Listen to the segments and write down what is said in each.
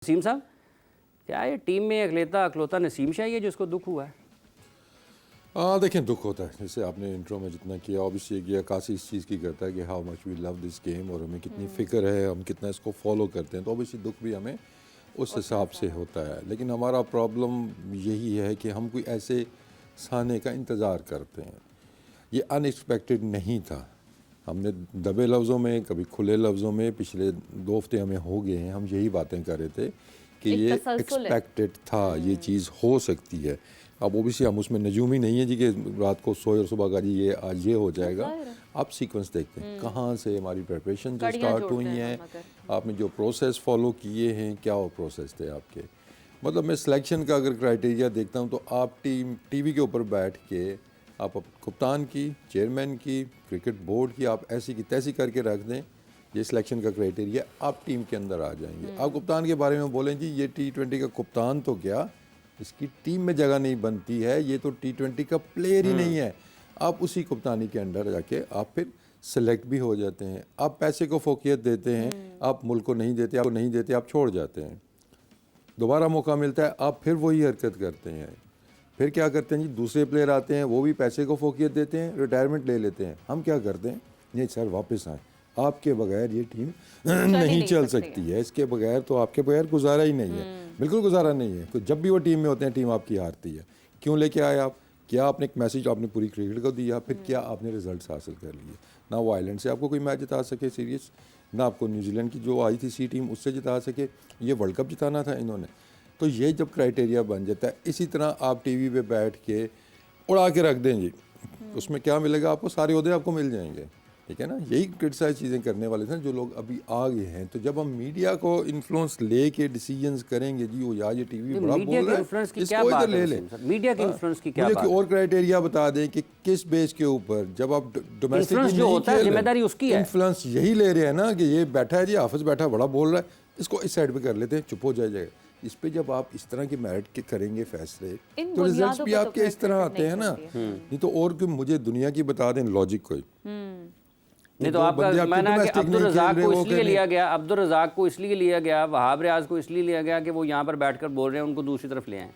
वसीम साहब, क्या ये टीम में अकलौता नसीम शाह ही है जिसको दुख हुआ है? देखें, दुख होता है। जैसे आपने इंट्रो में जितना किया, ऑब्वियसली किया, काशी इस चीज़ की करता है कि how much we love this game और हमें कितनी फ़िक्र है, हम कितना इसको फॉलो करते हैं, तो ऑब्वियसली दुख भी हमें उस हिसाब से होता है। लेकिन हमारा प्रॉब्लम यही है कि हम कोई ऐसे साने का इंतज़ार करते हैं। ये अनएक्सपेक्टेड नहीं था। हमने दबे लफ्ज़ों में, कभी खुले लफ्ज़ों में, पिछले 2 हफ्ते हमें हो गए हैं, हम यही बातें कर रहे थे कि एक ये तसलसल है। एक्सपेक्टेड था, ये चीज़ हो सकती है। अब ओबियसली हम उसमें नजूम ही नहीं है जी कि रात को सोए और सुबह का जी ये आज ये हो जाएगा। ज़ाहिर है। आप सीक्वेंस देखते हैं कहाँ से हमारी प्रिपरेशन जो कड़ियाँ स्टार्ट जोड़ते हुई हैं हैं, हम अगर। आपने जो प्रोसेस फॉलो किए हैं, क्या वो प्रोसेस थे आपके। मतलब मैं सिलेक्शन का अगर क्राइटेरिया देखता हूँ तो आप टीवी के ऊपर बैठ के आप कप्तान की, चेयरमैन की, क्रिकेट बोर्ड की आप ऐसी की तैसी करके रख दें, ये सिलेक्शन का क्राइटेरिया, आप टीम के अंदर आ जाएंगे। आप कप्तान के बारे में बोलें जी ये T20 का कप्तान तो क्या, इसकी टीम में जगह नहीं बनती है, ये तो T20 का प्लेयर ही नहीं है। आप उसी कप्तानी के अंडर जाके आप फिर सेलेक्ट भी हो जाते हैं। आप पैसे को फोकियत देते हैं, आप मुल्क को नहीं देते, आपको नहीं देते, आप छोड़ जाते हैं। दोबारा मौका मिलता है, आप फिर वही हरकत करते हैं। फिर क्या करते हैं जी, दूसरे प्लेयर आते हैं, वो भी पैसे को फोकियत देते हैं, रिटायरमेंट ले लेते हैं। हम क्या करते हैं, नहीं सर वापस आए, आपके बगैर ये टीम नहीं चल सकती है, इसके बगैर तो आपके बगैर गुजारा ही नहीं है, बिल्कुल गुजारा नहीं है। तो जब भी वो टीम में होते हैं, टीम आपकी हारती है। क्यों लेके आए आप? क्या आपने एक मैसेज आपने पूरी क्रिकेट को दिया, फिर क्या आपने रिजल्ट्स हासिल कर लिए? ना वो आइलैंड से आपको कोई मैच जिता सके सीरीज, ना आपको न्यूजीलैंड की जो आई थी सी टीम उससे जिता सके। ये वर्ल्ड कप जिताना था इन्होंने। तो ये जब क्राइटेरिया बन जाता है, इसी तरह आप टीवी पे बैठ के उड़ा के रख दें जी, उसमें क्या मिलेगा आपको? सारे ओहदे आपको मिल जाएंगे, ठीक है ना। यही क्रिटिसाइज चीज़ें करने वाले थे जो लोग अभी आ गए हैं। तो जब हम मीडिया को इन्फ्लुएंस लेके डिसीजंस करेंगे जी, वो यार ये टीवी बड़ा मीडिया बोल के रहा इन्फ्लुएंस है, की क्या इसको बात इधर ले है ले। वसीम साहब? मीडिया के इन्फ्लुएंस की क्या मुझे बात कोई है? और क्राइटेरिया बता दें कि किस बेस के ऊपर, जब आप डोमेस्टिक Influence जो होता है, जिम्मेदारी उसकी है। इन्फ्लुएंस यही ले रहे हैं ना कि ये बैठा है जी, हाफिज बैठा बड़ा बोल रहा है, इसको इस साइड पे कर लेते हैं, चुप हो जाएगा। इस पे जब आप इस तरह के मेरिट के करेंगे फैसले, इन तो रिजल्ट्स बुनियादों भी पे तो आपके खैर इस तरह क्रिकेट आते नहीं हैं ना। चलती है। नहीं तो और कि मुझे दुनिया की बता दें लॉजिक कोई, नहीं तो जो आपका बंदे आपके माना कि domestic अब्दुल नहीं खेल रज़ाक रहे, को वो इसलिए कहने- लिया गया, अब्दुल रज़ाक को इसलिए लिया गया, वहाब रियाज को इसलिए लिया गया कि वो यहाँ पर बैठकर बोल रहे हैं, उनको दूसरी तरफ ले आए।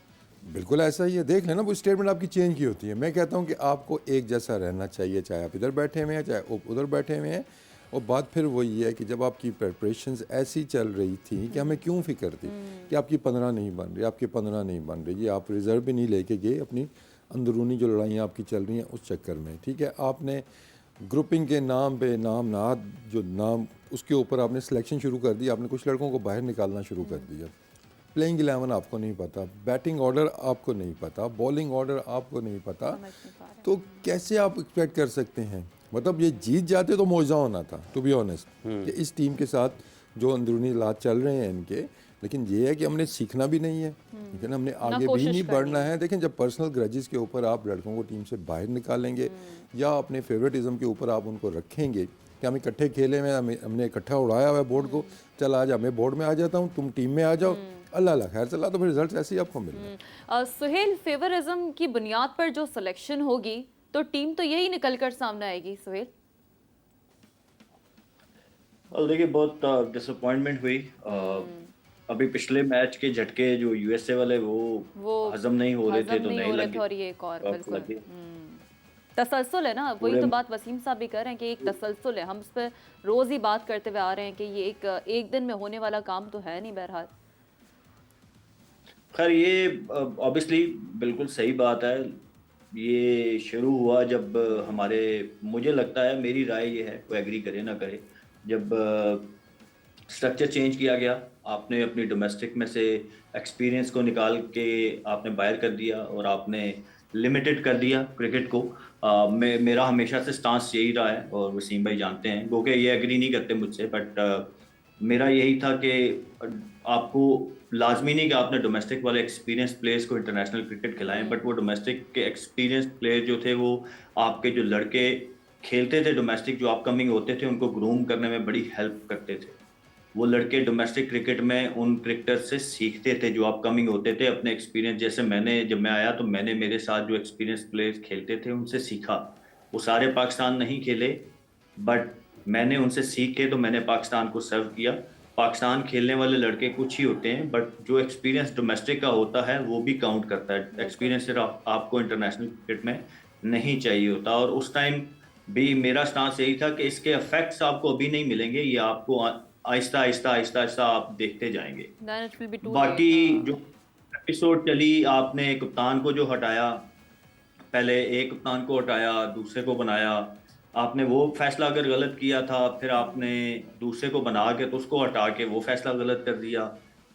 बिल्कुल ऐसा ही है। देख लेना, वो स्टेटमेंट आपकी चेंज की होती है। मैं कहता हूँ कि आपको एक जैसा रहना चाहिए, चाहे आप इधर बैठे हुए हैं, चाहे आप उधर बैठे हुए हैं। और बात फिर वही है कि जब आपकी प्रिपरेशंस ऐसी चल रही थी कि हमें क्यों फिक्र थी कि आपकी 15 नहीं बन रही, आपकी 15 नहीं बन रही, ये आप रिजर्व भी नहीं लेके गए अपनी अंदरूनी जो लड़ाइयाँ आपकी चल रही हैं उस चक्कर में, ठीक है। आपने ग्रुपिंग के नाम पे नाम नाद जो नाम उसके ऊपर आपने सिलेक्शन शुरू कर दी, आपने कुछ लड़कों को बाहर निकालना शुरू कर दिया। प्लेइंग 11 आपको नहीं पता, बैटिंग ऑर्डर आपको नहीं पता, बॉलिंग ऑर्डर आपको नहीं पता, तो कैसे आप एक्सपेक्ट कर सकते हैं? मतलब ये जीत जाते तो मौजा होना था, टू बी ऑनेस्ट, कि इस टीम के साथ जो अंदरूनी हालात चल रहे हैं इनके। लेकिन ये है कि हमने सीखना भी नहीं है, लेकिन हमने आगे भी कोशिश नहीं करनी बढ़ना है। देखें, जब पर्सनल ग्रजेस के ऊपर आप लड़कों को टीम से बाहर निकालेंगे या अपने फेवरेटिज्म के ऊपर आप उनको रखेंगे कि हम इकट्ठे खेले में, हमने इकट्ठा उड़ाया हुआ है बोर्ड को, चल आज मैं बोर्ड में आ जाता हूँ, तुम टीम में आ जाओ, अल्लाह अल्लाह खैर चला, तो फिर रिजल्ट ऐसे ही आपको मिलना। सुहेल, फेवरिज्म की बुनियाद पर जो सिलेक्शन होगी तो टीम तो यही निकल कर सामने आएगी। सुहेल, और देखिए बहुत डिसअपॉइंटमेंट हुई। अभी पिछले मैच के झटके जो यूएसए वाले वो हजम नहीं हो रहे थे, हजम तो नहीं नहीं हो रहे लगे थे। और ये एक और तो अब बिल्कुल लगे तसलसल है ना, वही पूरे। तो बात वसीम साहब भी कर रहे हैं कि एक तसलसल है। हम इस पर रोज ही बात करते हुए आ रहे हैं कि ये एक दिन में होने वाला काम तो है नहीं। बहरहाल खैर ये ऑब्वियसली बिल्कुल सही बात है। ये शुरू हुआ जब हमारे, मुझे लगता है, मेरी राय ये है, कोई एग्री करे ना करे, जब स्ट्रक्चर चेंज किया गया, आपने अपनी डोमेस्टिक में से एक्सपीरियंस को निकाल के आपने बाहर कर दिया और आपने लिमिटेड कर दिया क्रिकेट को। मेरा हमेशा से स्टांस यही रहा है और वसीम भाई जानते हैं, वो कि ये एग्री नहीं करते मुझसे, बट मेरा यही था कि आपको लाजमी नहीं कि आपने डोमेस्टिक वाले एक्सपीरियंस प्लेयर्स को इंटरनेशनल क्रिकेट खिलाएं, बट वो डोमेस्टिक के एक्सपीरियंस प्लेयर जो थे, वो आपके जो लड़के खेलते थे डोमेस्टिक, जो अपकमिंग होते थे, उनको ग्रूम करने में बड़ी हेल्प करते थे। वो लड़के डोमेस्टिक क्रिकेट में उन क्रिकेटर से सीखते थे जो अपकमिंग होते थे, अपने एक्सपीरियंस। जैसे मैंने, जब मैं आया तो मैंने मेरे साथ जो एक्सपीरियंस प्लेयर्स खेलते थे उनसे सीखा। वो सारे पाकिस्तान नहीं खेले, बट मैंने उनसे सीख के तो मैंने पाकिस्तान को सर्व किया। पाकिस्तान खेलने वाले लड़के कुछ ही होते हैं, बट जो एक्सपीरियंस डोमेस्टिक का होता है वो भी काउंट करता है। एक्सपीरियंस सिर्फ आपको इंटरनेशनल क्रिकेट में नहीं चाहिए होता। और उस टाइम भी मेरा स्टांस यही था कि इसके इफेक्ट्स आपको अभी नहीं मिलेंगे, ये आपको आहिस्ता आहिस्ता आहिस्ता आहिस्ता आप देखते जाएंगे। Then it will be too बाकी late. जो एपिसोड चली, आपने कप्तान को जो हटाया, पहले एक कप्तान को हटाया, दूसरे को बनाया, आपने वो फैसला अगर गलत किया था, फिर आपने दूसरे को बना के तो उसको हटा के वो फैसला गलत कर दिया।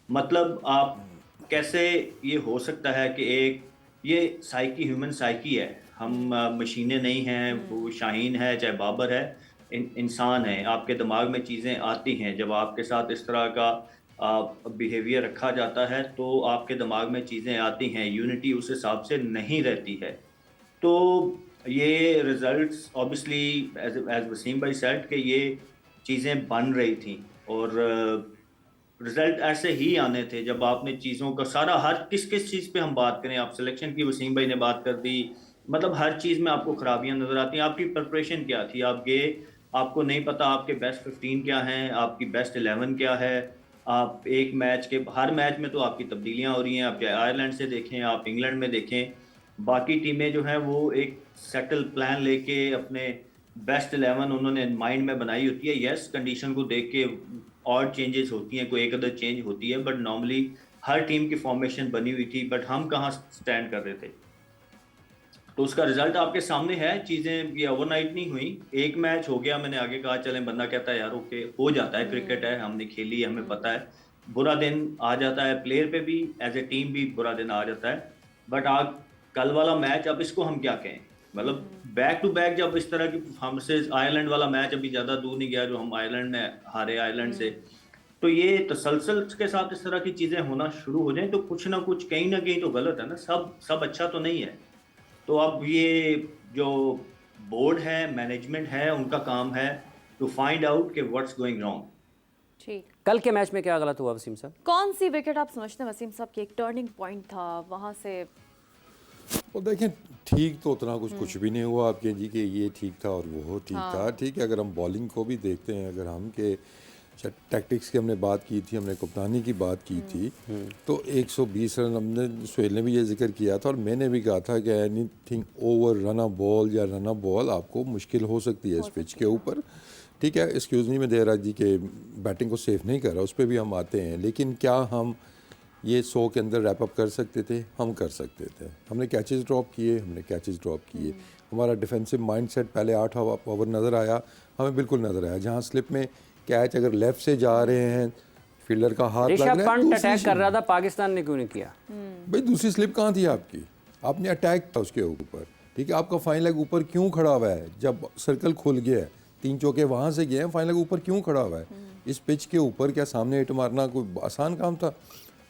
मतलब आप कैसे, ये हो सकता है कि एक ये साइकी, ह्यूमन साइकी है, हम मशीनें नहीं हैं, वो शाहीन है चाहे बाबर है, इंसान है। आपके दिमाग में चीज़ें आती हैं, जब आपके साथ इस तरह का बिहेवियर रखा जाता है तो आपके दिमाग में चीज़ें आती हैं, यूनिटी उस हिसाब से नहीं रहती है। तो ये रिजल्ट्स ऑब्वियसली एज वसीम भाई सेड कि ये चीज़ें बन रही थी, और रिजल्ट ऐसे ही आने थे जब आपने चीज़ों का सारा, हर किस किस चीज़ पे हम बात करें, आप सिलेक्शन की वसीम भाई ने बात कर दी, मतलब हर चीज़ में आपको खराबियां नज़र आती हैं। आपकी प्रिपरेशन क्या थी, आप गए, आपको नहीं पता आपके बेस्ट 15 क्या हैं, आपकी बेस्ट 11 क्या है। आप एक मैच के, हर मैच में तो आपकी तब्दीलियां हो रही हैं, आप चाहे आयरलैंड से देखें, आप इंग्लैंड में देखें, बाकी टीमें जो हैं वो एक सेटल प्लान लेके अपने बेस्ट 11 उन्होंने माइंड में बनाई होती है। यस, कंडीशन को देख के और चेंजेस होती हैं, कोई एक अदर चेंज होती है, बट नॉर्मली हर टीम की फॉर्मेशन बनी हुई थी। बट हम कहाँ स्टैंड कर रहे थे, तो उसका रिजल्ट आपके सामने है। चीज़ें ये ओवरनाइट नहीं हुई, एक मैच हो गया, मैंने आगे कहा चलें, बंदा कहता है यार ओके हो जाता है, क्रिकेट है, हमने खेली, हमें पता है, बुरा दिन आ जाता है, प्लेयर पे भी एज ए टीम भी बुरा दिन आ जाता है। बट आज कल वाला मैच, अब इसको हम क्या कहें, मतलब बैक टू बैक जब इस तरह की परफॉर्मेंसेज, आयरलैंड वाला मैच अभी ज़्यादा दूर नहीं गया जो हम आयरलैंड में हारे आयरलैंड से, तो ये तसलसल के साथ इस तरह की चीज़ें होना शुरू हो जाएं तो कुछ ना कुछ कहीं ना कहीं तो गलत है ना, सब अच्छा तो नहीं है। तो अब ये जो बोर्ड है, मैनेजमेंट है, उनका काम है टू फाइंड आउट कि व्हाट्स गोइंग रॉन्ग। ठीक, कल के मैच में क्या गलत हुआ वसीम साहब? कौन सी विकेट आप समझते हैं वसीम साहब की एक टर्निंग पॉइंट था वहां से? वो देखें, ठीक तो उतना कुछ भी नहीं हुआ आपके जी कि ये ठीक था और वो ठीक था। ठीक है, अगर हम बॉलिंग को भी देखते हैं, अगर हम के टैक्टिक्स की हमने बात की थी, हमने कप्तानी की बात की थी, तो 120 रन हमने, सुहेल ने भी ये जिक्र किया था और मैंने भी कहा था कि anything over run a ball या रन अ बॉल आपको मुश्किल हो सकती है इस पिच के ऊपर। ठीक है, एक्सक्यूज़ नहीं, मैं देवराज जी के बैटिंग को सेफ नहीं कर रहा, उस पर भी हम आते हैं, लेकिन क्या हम ये 100 के अंदर रैप अप कर सकते थे? हम कर सकते थे। हमने कैचेस ड्रॉप किए, हमारा डिफेंसिव माइंडसेट पहले 8 ओवर नज़र आया, हमें बिल्कुल नज़र आया, जहाँ स्लिप में कैच अगर लेफ्ट से जा रहे हैं, फील्डर का हाथ लग रहा है, पंत अटैक कर रहा था, पाकिस्तान ने क्यों नहीं किया? भाई दूसरी स्लिप कहाँ थी आपकी? आपने अटैक था उसके ऊपर। ठीक है, आपका फाइन लेग ऊपर क्यों खड़ा हुआ है? जब सर्कल खुल गया है, 3 चौके वहाँ से गए हैं, फाइन लेग ऊपर क्यों खड़ा हुआ है? इस पिच के ऊपर क्या सामने हिट मारना कोई आसान काम था?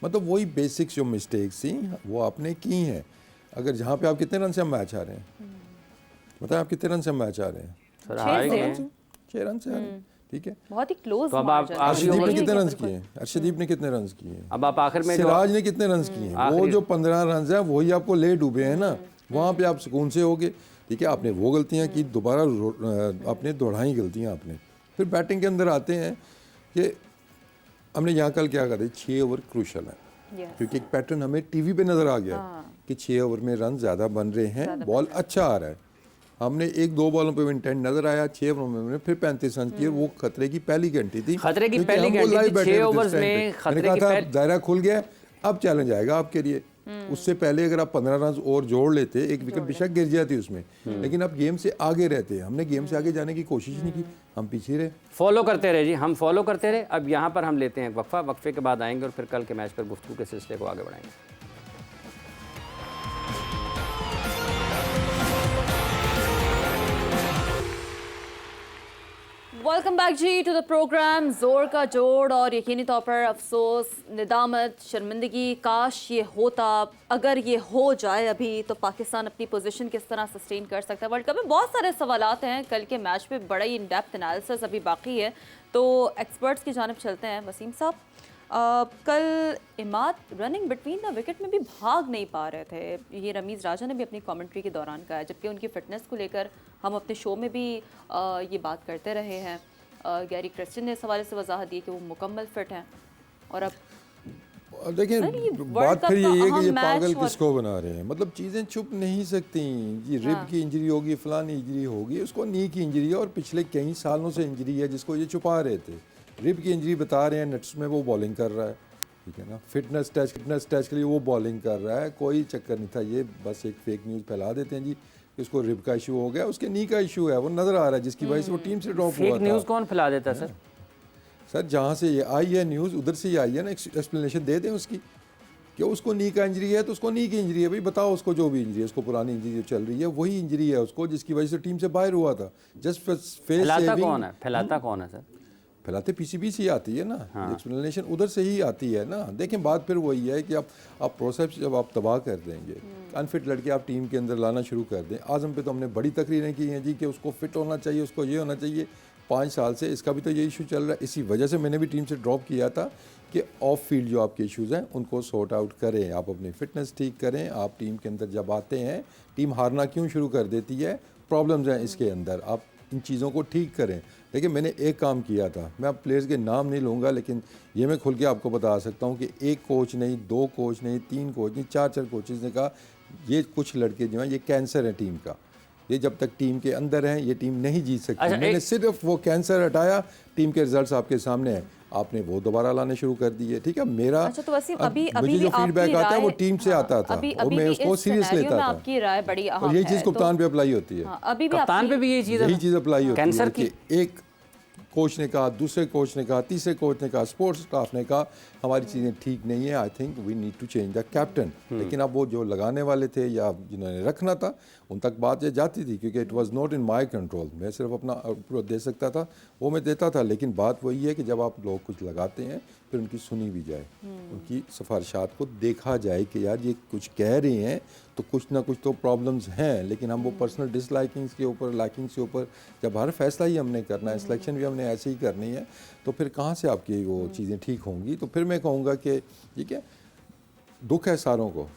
मतलब वही बेसिक्स जो मिस्टेक्स थी वो आपने की हैं। अगर जहाँ पे आप कितने रन से हम मैच आ रहे हैं, बताएं आप कितने रन से हम मैच आ रहे हैं? सर हार गए हैं। 6 रन से आ रहे हैं। ठीक है, बहुत ही क्लोज तो अब आप अर्शदीप ने कितने रन किए हैं? अर्शदीप ने कितने रन किए हैं? अब आप आखिर में सिराज ने कितने रन किए हैं? वो जो 15 रन है वही आपको ले डूबे हैं ना, वहाँ पे आप सुकून से होगे। ठीक है, आपने वो गलतियाँ की, दोबारा आपने दोहराई गलतियाँ आपने। फिर बैटिंग के अंदर आते हैं कि हमने यहाँ कल क्या कहा, 6 ओवर क्रूशल है, क्योंकि एक पैटर्न हमें टीवी पे नज़र आ गया कि 6 ओवर में रन ज़्यादा बन रहे हैं, बॉल अच्छा आ रहा है। हमने 1-2 बॉलों पे इंटेंट नजर आया, 6 ओवर में फिर 35 रन किए। वो खतरे की पहली घंटी थी, खतरे की पहली घंटी थी, 6 ओवर्स में खतरे की पहली। दायरा खुल गया, अब चैलेंज आएगा आपके लिए। उससे पहले अगर आप 15 रन और जोड़ लेते, एक विकेट बेशक गिर जाती उसमें, लेकिन आप गेम से आगे रहते। हमने गेम से आगे जाने की कोशिश नहीं की, हम पीछे रहे। फॉलो करते रहे जी, हम फॉलो करते रहे। अब यहाँ पर हम लेते हैं वक्फा, वक्फे के बाद आएंगे और फिर कल के मैच पर गुफ्तगू के सिलसिले को आगे बढ़ाएंगे। वेलकम बैक जी टू द प्रोग्राम। जोर का जोड़ और यकीनी तौर पर अफसोस, निदामत, शर्मिंदगी, काश ये होता। अगर ये हो जाए अभी तो पाकिस्तान अपनी पोजीशन किस तरह सस्टेन कर सकता है वर्ल्ड कप में? बहुत सारे सवालात हैं। कल के मैच पे बड़ा ही इन डेप्थ एनालिसिस अभी बाकी है, तो एक्सपर्ट्स की जानिब चलते हैं। वसीम साहब, कल Imad running between the wicket में भी भाग नहीं पा रहे थे, ये रमीज़ राजा ने भी अपनी कमेंट्री के दौरान कहा है, जबकि उनकी फ़िटनेस को लेकर हम अपने शो में भी ये बात करते रहे हैं। गैरी क्रिस्टियन ने इस हवाले से वजाहत दी कि वो मुकम्मल फिट हैं और अब देखिए सर, ये बात World फिर Cup यही का है कि ये अहम पागल मैच और- किसको बना रहे हैं, मतलब चीज़ें छुप नहीं सकती। ये रिब हाँ। की इंजरी होगी, फलानी इंजरी होगी, उसको नी की इंजरी है और पिछले कई सालों से इंजरी है जिसको ये छुपा रहे थे। रिब की इंजरी बता रहे हैं, नेट्स में वो बॉलिंग कर रहा है, ठीक है ना, फिटनेस टेस्ट के लिए वो बॉलिंग कर रहा है, कोई चक्कर नहीं था। ये बस एक फेक न्यूज़ फैला देते हैं जी कि उसको रिब का इशू हो गया, उसके नी का इशू है, वो नज़र आ रहा है, जिसकी वजह से वो टीम से ड्रॉप हुआ फेक न्यूज़ था। कौन फैला देता सर? सर जहाँ से ये आई है न्यूज़ उधर से ही आई है ना, एक्सप्लेनेशन दे दें उसकी कि उसको नी का इंजरी है तो उसको नी की इंजरी है, भाई बताओ उसको जो भी इंजरी है, उसको पुरानी इंजरी जो चल रही है वही इंजरी है उसको, जिसकी वजह से टीम से बाहर हुआ था। जस्ट फेस फैलाता कौन है? फैलाता कौन है सर? फैलाते पीसीबी से ही आती है ना, एक्सप्लेनेशन उधर से ही आती है ना। देखें बात फिर वही है कि आप प्रोसेस जब आप तबाह कर देंगे, अनफिट लड़के आप टीम के अंदर लाना शुरू कर दें। आजम पे तो हमने बड़ी तकरीरें की हैं जी कि उसको फिट होना चाहिए, उसको ये होना चाहिए। 5 साल से इसका भी तो ये इशू चल रहा है, इसी वजह से मैंने भी टीम से ड्रॉप किया था कि ऑफ फील्ड जो आपके इश्यूज़ हैं उनको सॉर्ट आउट करें, आप अपनी फ़िटनेस ठीक करें। आप टीम के अंदर जब आते हैं, टीम हारना क्यों शुरू कर देती है, प्रॉब्लम्स हैं इसके अंदर, आप इन चीज़ों को ठीक करें। देखिए मैंने एक काम किया था, मैं अब प्लेयर्स के नाम नहीं लूँगा, लेकिन ये मैं खुल के आपको बता सकता हूँ कि एक कोच नहीं, 2 कोच नहीं, 3 कोच नहीं, 4 कोचेज़ ने कहा ये कुछ लड़के जो हैं ये कैंसर है टीम का, ये जब तक टीम के अंदर हैं ये टीम नहीं जीत सकती। अच्छा, मैंने सिर्फ वो कैंसर हटाया, टीम के रिजल्ट्स आपके सामने हैं, आपने वो दोबारा लाने शुरू कर दिए, ठीक है। मेरा अच्छा तो वसीम, अब अभी मुझे जो आपकी फीडबैक आता है वो राय- टीम से हाँ, आता था अभी और मैं भी उसको इस सीरियस सिनेरियो लेता में था, आपकी राय बड़ी अहम और यही है, चीज़ तो- कप्तान पे अप्लाई होती है। हाँ, अभी भी कप्तान पे आपकी- भी यही चीज़ यही है। चीज़ अप्लाई होती कैंसर है की कि एक कोच ने कहा, दूसरे कोच ने कहा, तीसरे कोच ने कहा, स्पोर्ट्स स्टाफ ने कहा हमारी चीज़ें ठीक नहीं है, I think we need to change the captain. लेकिन अब वो जो लगाने वाले थे या जिन्होंने रखना था उन तक बात ये जाती थी, क्योंकि it was not in my control. मैं सिर्फ अपना आउटपुट दे सकता था, वो मैं देता था। लेकिन बात वही है कि जब आप लोग कुछ लगाते हैं फिर उनकी सुनी भी जाए, उनकी सिफारिशात को देखा जाए कि यार ये कुछ कह रहे हैं तो कुछ ना कुछ तो प्रॉब्लम्स हैं। लेकिन हम वो पर्सनल डिसलाइकिंग्स के ऊपर, लाइकिंग्स के ऊपर, जब हर फैसला ही हमने करना है, सिलेक्शन भी हमने ऐसे ही करनी है, तो फिर कहाँ से आपकी वो चीज़ें ठीक होंगी। तो फिर मैं कहूँगा कि ठीक है, दुख है सारों को,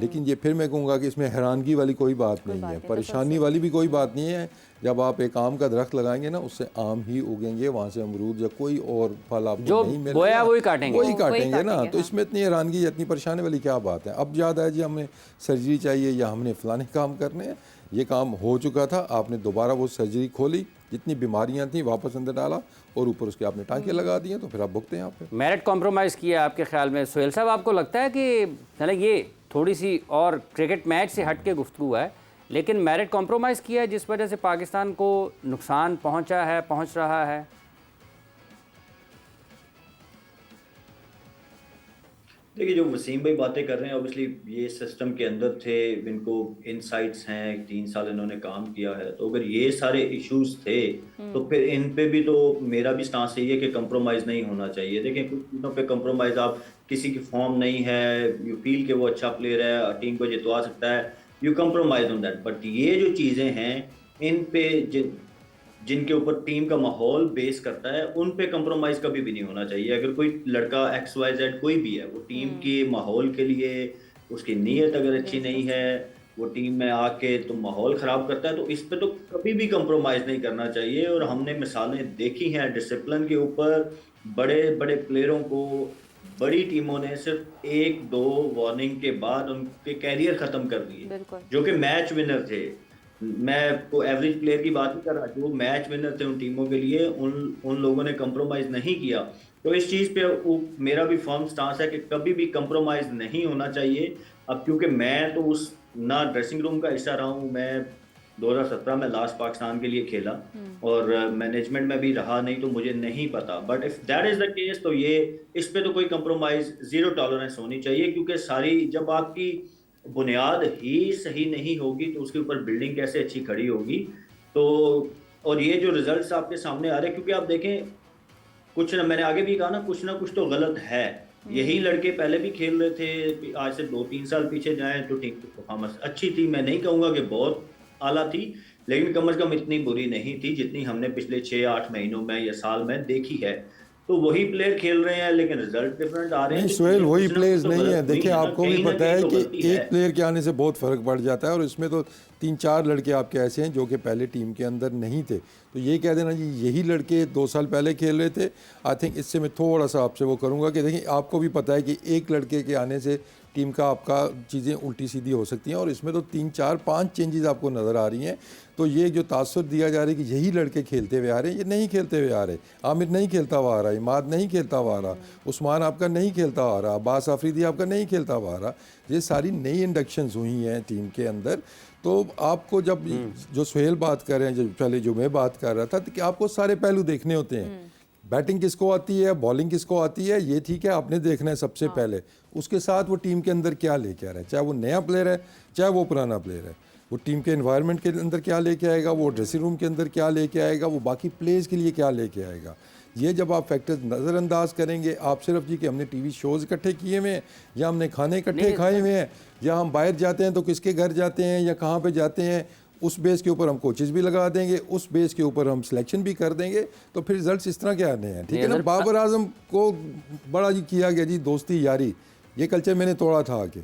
लेकिन ये फिर मैं कहूँगा कि इसमें हैरानगी वाली कोई बात नहीं है, परेशानी वाली भी कोई बात नहीं है। जब आप एक आम का दरख्त लगाएंगे ना, उससे आम ही उगेंगे, वहाँ से अमरूद या कोई और फल आपको जो नहीं मिलेगा, बोया वही काटेंगे। वही वही काटेंगे ना। काटेंगे, तो इसमें इतनी हैरानगी या इतनी परेशानी वाली क्या बात है। अब याद है जी हमें सर्जरी चाहिए या हमने फलाने काम करने हैं, ये काम हो चुका था, आपने दोबारा वो सर्जरी खोली, जितनी बीमारियां थी वापस अंदर डाला और ऊपर उसके आपने टांके लगा दिए, तो फिर आप भुगते हैं यहाँ पे। मेरिट कॉम्प्रोमाइज़ किया आपके ख्याल में सुहेल साहब? आपको लगता है कि मतलब ये थोड़ी सी और क्रिकेट मैच से हट के गुफ्तगू है, लेकिन मेरिट कॉम्प्रोमाइज़ किया है जिस वजह से पाकिस्तान को नुकसान पहुंचा है, पहुंच रहा है? देखिए जो वसीम भाई बातें कर रहे हैं, ऑब्वियसली ये सिस्टम के अंदर थे, इनको इनसाइट्स हैं, 3 साल इन्होंने काम किया है, तो अगर ये सारे इश्यूज थे तो फिर इन पे भी तो मेरा भी स्टांस यही है कि कंप्रोमाइज़ नहीं होना चाहिए। देखिए कुछ चीज़ों पे कंप्रोमाइज़, आप किसी की फॉर्म नहीं है, यू फील कि वो अच्छा प्लेयर है, टीम को जितवा सकता है, you compromise on that. But ये जो चीज़ें हैं इन पे जिनके ऊपर टीम का माहौल बेस करता है, उन पे कंप्रोमाइज कभी भी नहीं होना चाहिए। अगर कोई लड़का XYZ कोई भी है, वो टीम के माहौल के लिए, उसकी नीयत अगर अच्छी नहीं है, वो टीम में आके तो माहौल ख़राब करता है, तो इस पे तो कभी भी कंप्रोमाइज़ नहीं करना चाहिए। और हमने मिसालें देखी हैं डिसिप्लिन के ऊपर, बड़े बड़े प्लेयरों को बड़ी टीमों ने सिर्फ 1-2 वार्निंग के बाद उनके कैरियर ख़त्म कर दिए, जो कि मैच विनर थे। मैं को एवरेज प्लेयर की बात नहीं कर रहा, जो मैच विनर थे उन टीमों के लिए, उन लोगों ने कंप्रोमाइज़ नहीं किया। तो इस चीज़ पे मेरा भी फर्म स्टांस है कि कभी भी कंप्रोमाइज़ नहीं होना चाहिए। अब क्योंकि मैं तो उस ना ड्रेसिंग रूम का हिस्सा रहा हूँ, मैं 2017 में लास्ट पाकिस्तान के लिए खेला और मैनेजमेंट में भी रहा नहीं, तो मुझे नहीं पता। But if that is the case, तो ये इस पे तो कोई कंप्रोमाइज़, ज़ीरो टॉलरेंस होनी चाहिए, क्योंकि सारी जब आपकी बुनियाद ही सही नहीं होगी तो उसके ऊपर बिल्डिंग कैसे अच्छी खड़ी होगी। तो और ये जो रिजल्ट्स आपके सामने आ रहे हैं, क्योंकि आप देखें कुछ ना, मैंने आगे भी कहा ना कुछ तो गलत है। यही लड़के पहले भी खेल रहे थे, आज से 2-3 साल पीछे जाएं तो टीम की परफॉर्मेंस अच्छी थी, मैं नहीं कहूँगा कि बहुत आला थी, लेकिन कम से कम इतनी बुरी नहीं थी जितनी हमने पिछले 6-8 महीनों में या साल में देखी है। तो वही प्लेयर खेल रहे हैं लेकिन रिजल्ट डिफरेंट आ रहे हैं। नहीं सोहेल, वही कुछ ना प्लेयर्स कुछ तो नहीं है। गलत देखिए हुई है ना, आपको भी कहीं ना पता है कहीं तो कि गलती है। एक प्लेयर के आने से बहुत फ़र्क पड़ जाता है, और इसमें तो 3-4 लड़के आपके ऐसे हैं जो कि पहले टीम के अंदर नहीं थे। तो ये कह देना जी यही लड़के 2 साल पहले खेल रहे थे, आई थिंक इससे मैं थोड़ा सा आपसे वो करूँगा कि देखिए आपको भी पता है कि एक लड़के के आने से टीम का आपका चीज़ें उल्टी सीधी हो सकती हैं, और इसमें तो 3-4-5 चेंजेस आपको नज़र आ रही हैं। तो ये जो तासुर दिया जा रहा है कि यही लड़के खेलते हुए आ रहे हैं, ये नहीं खेलते हुए आ रहे। आमिर नहीं खेलता हुआ आ रहा, इमाद नहीं खेलता हुआ आ रहा, उस्मान आपका नहीं खेलता हुआ आ रहा, अब्बास आफरीदी आपका नहीं खेलता हुआ आ रहा। ये सारी नई इंडक्शंस हुई हैं टीम के अंदर। तो आपको जब जो सोहेल बात कर रहे हैं, जो पहले जो मैं बात कर रहा था, तो कि आपको सारे पहलू देखने होते हैं। बैटिंग किसको आती है, बॉलिंग किसको आती है, ये ठीक है आपने देखना है सबसे पहले। उसके साथ वो टीम के अंदर क्या लेके आ रहा है, चाहे वो नया प्लेयर है चाहे वो पुराना प्लेयर है, वो टीम के एनवायरनमेंट के अंदर क्या लेके आएगा, वो ड्रेसिंग रूम के अंदर क्या लेके आएगा, वो बाकी प्लेयर्स के लिए क्या लेके आएगा। ये जब आप फैक्टर्स नज़रअंदाज करेंगे, आप सिर्फ जी कि हमने टीवी शोज़ इकट्ठे किए हुए हैं, या हमने खाने इकट्ठे खाए हुए हैं, या हम बाहर जाते हैं तो किसके घर जाते हैं या कहाँ पे जाते हैं, उस बेस के ऊपर हम कोचेस भी लगा देंगे, उस बेस के ऊपर हम सिलेक्शन भी कर देंगे, तो फिर रिजल्ट्स इस तरह के आने हैं। ठीक है ना। बाबर आजम को बड़ा जी किया गया जी दोस्ती यारी, ये कल्चर मैंने तोड़ा था आके,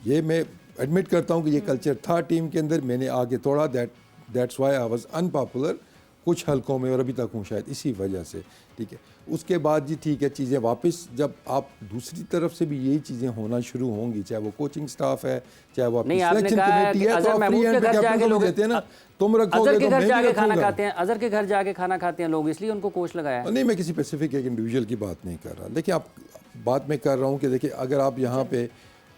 ये मैं एडमिट करता हूँ कि ये कल्चर था टीम के अंदर, मैंने आगे तोड़ा। That's why I was unpopular कुछ हलकों में, और अभी तक हूँ शायद इसी वजह से। ठीक है, उसके बाद जी ठीक है, चीज़ें वापस जब आप दूसरी तरफ से भी यही चीज़ें होना शुरू होंगी, चाहे वो कोचिंग स्टाफ है, चाहे वो आपकी सिलेक्शन कमेटी है, तो आप फ्री हैंड पे कैप्टन को देते हैं ना, तुम रखोगे तो मैं भी रखूंगा। अजहर के घर जाके खाना खाते हैं लोग, इसलिए उनको कोच लगाया है। नहीं, मैं किसी स्पेसिफिक एक इंडिविजुअल की बात नहीं कर रहा। देखिए आप बात मैं कर रहा हूँ कि देखिए अगर आप यहाँ पे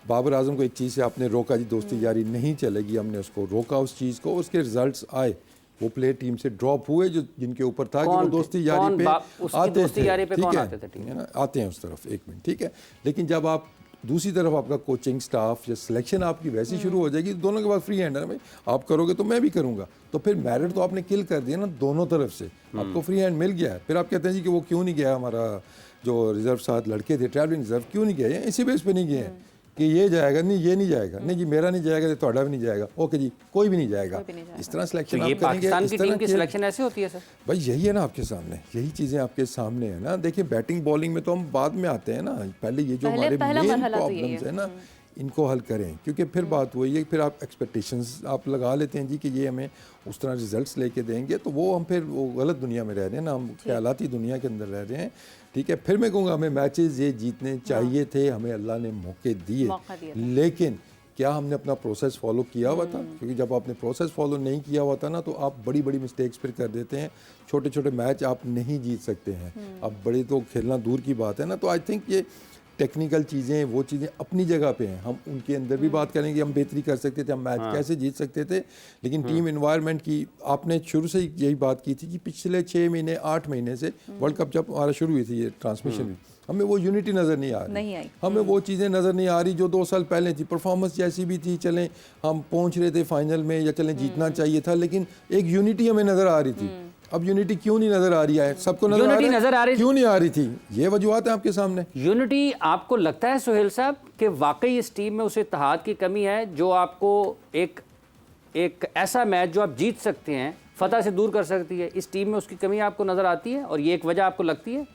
बाबर आजम को एक चीज़ से आपने रोका जी दोस्ती यारी नहीं चलेगी, हमने उसको रोका उस चीज़ को, उसके रिजल्ट्स आए, वो प्लेयर टीम से ड्रॉप हुए जो जिनके ऊपर था कि वो दोस्ती यारी पे आते थे। ठीक है, आते हैं उस तरफ, एक मिनट, ठीक है। लेकिन जब आप दूसरी तरफ आपका कोचिंग स्टाफ या सिलेक्शन आपकी वैसी शुरू हो जाएगी, दोनों के बाद फ्री हैंड है ना भाई, आप करोगे तो मैं भी करूंगा, तो फिर मेरिट तो आपने किल कर दिया ना दोनों तरफ से, आपको फ्री हैंड मिल गया है। फिर आप कहते हैं जी कि वो क्यों नहीं गया, हमारा जो रिजर्व साथ लड़के थे ट्रैवलिंग रिजर्व क्यों नहीं गए, इसी बेस पे नहीं गए हैं कि ये जाएगा, नहीं ये नहीं जाएगा, नहीं जी मेरा नहीं जाएगा, थोड़ा भी नहीं जाएगा, ओके जी कोई भी नहीं जाएगा। इस तरह सिलेक्शन तो ये पाकिस्तान की टीम की सिलेक्शन ऐसे होती है सर? भाई यही है ना आपके सामने, यही चीज़ें आपके सामने है ना। देखिए बैटिंग बॉलिंग में तो हम बाद में आते हैं ना, पहले ये जो हमारे मेन प्रॉब्लम्स है ना इनको हल करें, क्योंकि फिर बात वही है, फिर आप एक्सपेक्टेशंस आप लगा लेते हैं जी कि ये हमें उस तरह रिजल्ट्स लेके देंगे, तो वो हम फिर वो गलत दुनिया में रह रहे हैं ना, हम ख्यालाती दुनिया के अंदर रह रहे हैं। ठीक है, फिर मैं कहूँगा हमें मैचेस ये जीतने चाहिए थे, हमें अल्लाह ने मौके दिए, लेकिन क्या हमने अपना प्रोसेस फॉलो किया हुआ था? क्योंकि जब आपने प्रोसेस फॉलो नहीं किया हुआ था ना, तो आप बड़ी बड़ी मिस्टेक्स फिर कर देते हैं, छोटे छोटे मैच आप नहीं जीत सकते हैं। अब बड़े तो खेलना दूर की बात है ना। तो आई थिंक ये टेक्निकल चीज़ें, वो चीज़ें अपनी जगह पे हैं, हम उनके अंदर भी बात करेंगे, हम बेहतरी कर सकते थे, हम मैच कैसे जीत सकते थे। लेकिन टीम एनवायरनमेंट की आपने शुरू से यही बात की थी कि पिछले 6 महीने 8 महीने से वर्ल्ड कप जब हमारा शुरू हुई थी ये ट्रांसमिशन में, हमें वो यूनिटी नज़र नहीं आ रही, हमें वो चीज़ें नज़र नहीं आ रही जो 2 साल पहले थी। परफॉर्मेंस जैसी भी थी, चलें हम पहुंच रहे थे फाइनल में, या चलें जीतना चाहिए था, लेकिन एक यूनिटी हमें नज़र आ रही थी। अब यूनिटी क्यों नहीं नजर आ रही है? सबको नजर आ रही क्यों नहीं आ रही थी? ये वजूहत है आपके सामने। यूनिटी आपको लगता है सोहेल साहब कि वाकई इस टीम में उस इत्तेहाद की कमी है जो आपको एक ऐसा मैच जो आप जीत सकते हैं, फतह से दूर कर सकती है, इस टीम में उसकी कमी आपको नजर आती है और ये एक वजह आपको लगती है?